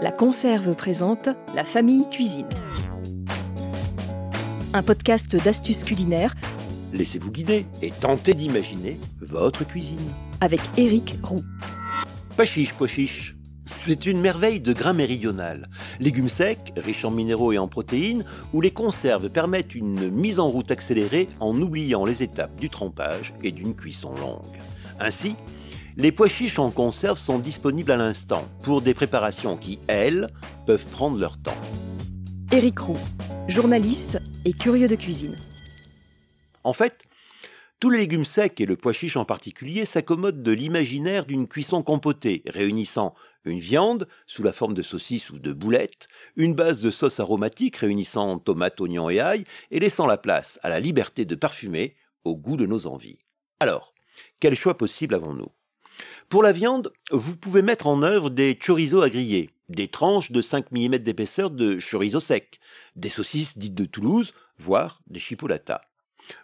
La Conserve présente La Famille Cuisine. Un podcast d'astuces culinaires. Laissez-vous guider et tentez d'imaginer votre cuisine. Avec Éric Roux. Pois chiche. C'est une merveille de grain méridional. Légumes secs, riches en minéraux et en protéines, où les conserves permettent une mise en route accélérée en oubliant les étapes du trempage et d'une cuisson longue. Ainsi, les pois chiches en conserve sont disponibles à l'instant pour des préparations qui, elles, peuvent prendre leur temps. Éric Roux, journaliste et curieux de cuisine. En fait, tous les légumes secs et le pois chiche en particulier s'accommodent de l'imaginaire d'une cuisson compotée, réunissant une viande sous la forme de saucisse ou de boulette, une base de sauce aromatique réunissant tomates, oignons et ail, et laissant la place à la liberté de parfumer au goût de nos envies. Alors, quel choix possible avons-nous ? Pour la viande, vous pouvez mettre en œuvre des chorizo à griller, des tranches de 5 mm d'épaisseur de chorizo sec, des saucisses dites de Toulouse, voire des chipolatas.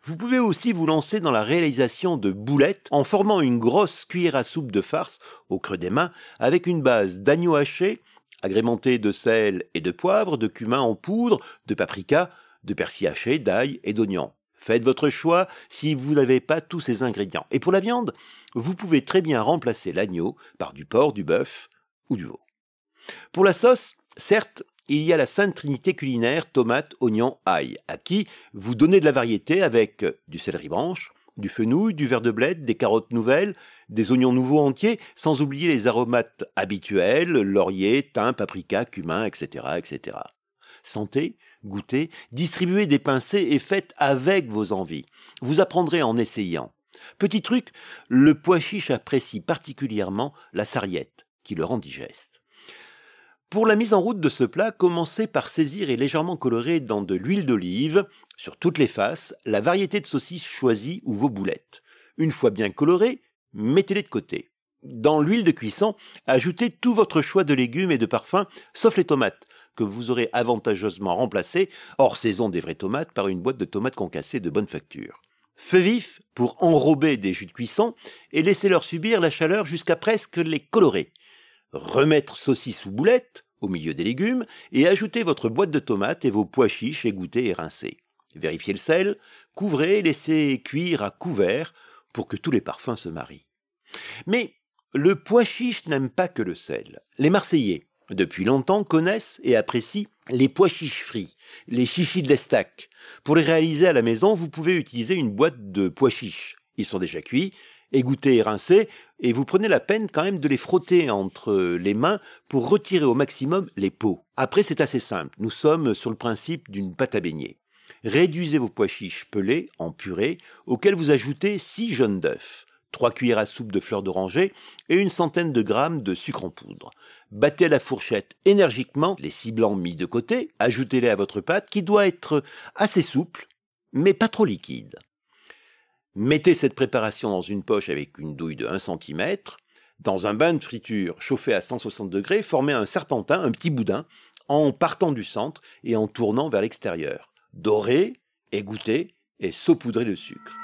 Vous pouvez aussi vous lancer dans la réalisation de boulettes en formant une grosse cuillère à soupe de farce au creux des mains avec une base d'agneau haché, agrémentée de sel et de poivre, de cumin en poudre, de paprika, de persil haché, d'ail et d'oignon. Faites votre choix si vous n'avez pas tous ces ingrédients. Et pour la viande, vous pouvez très bien remplacer l'agneau par du porc, du bœuf ou du veau. Pour la sauce, certes, il y a la sainte trinité culinaire tomate, oignon, ail, à qui vous donnez de la variété avec du céleri branche, du fenouil, du verre de bled, des carottes nouvelles, des oignons nouveaux entiers, sans oublier les aromates habituels, laurier, thym, paprika, cumin, etc., etc. Sentez, goûtez, distribuez des pincées et faites avec vos envies. Vous apprendrez en essayant. Petit truc, le pois chiche apprécie particulièrement la sarriette, qui le rend digeste. Pour la mise en route de ce plat, commencez par saisir et légèrement colorer dans de l'huile d'olive, sur toutes les faces, la variété de saucisses choisies ou vos boulettes. Une fois bien colorées, mettez-les de côté. Dans l'huile de cuisson, ajoutez tout votre choix de légumes et de parfums, sauf les tomates, que vous aurez avantageusement remplacées, hors saison des vraies tomates, par une boîte de tomates concassées de bonne facture. Feu vif pour enrober des jus de cuisson et laissez-leur subir la chaleur jusqu'à presque les colorer. Remettre saucisse ou boulette au milieu des légumes et ajouter votre boîte de tomates et vos pois chiches égouttés et rincés. Vérifiez le sel, couvrez et laissez cuire à couvert pour que tous les parfums se marient. Mais le pois chiche n'aime pas que le sel. Les Marseillais, depuis longtemps, connaissent et apprécient les pois chiches frits, les chichis de l'Estac. Pour les réaliser à la maison, vous pouvez utiliser une boîte de pois chiches. Ils sont déjà cuits, égouttés et rincés, et vous prenez la peine quand même de les frotter entre les mains pour retirer au maximum les peaux. Après, c'est assez simple. Nous sommes sur le principe d'une pâte à beignet. Réduisez vos pois chiches pelés en purée, auxquels vous ajoutez 6 jaunes d'œufs, 3 cuillères à soupe de fleurs d'oranger et une centaine de grammes de sucre en poudre. Battez à la fourchette énergiquement les 6 blancs mis de côté, ajoutez-les à votre pâte qui doit être assez souple, mais pas trop liquide. Mettez cette préparation dans une poche avec une douille de 1 cm. Dans un bain de friture chauffé à 160 degrés, formez un serpentin, un petit boudin, en partant du centre et en tournant vers l'extérieur. Dorez, égouttez et saupoudrez de sucre.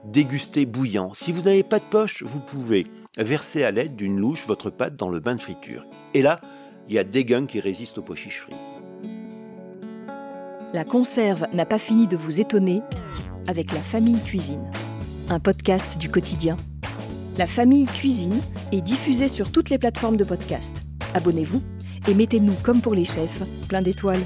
Dégustez bouillant. Si vous n'avez pas de poche, vous pouvez verser à l'aide d'une louche votre pâte dans le bain de friture. Et là, il y a des gains qui résistent aux pois chiches frits. La conserve n'a pas fini de vous étonner avec La Famille Cuisine, un podcast du quotidien. La Famille Cuisine est diffusée sur toutes les plateformes de podcast. Abonnez-vous et mettez-nous, comme pour les chefs, plein d'étoiles.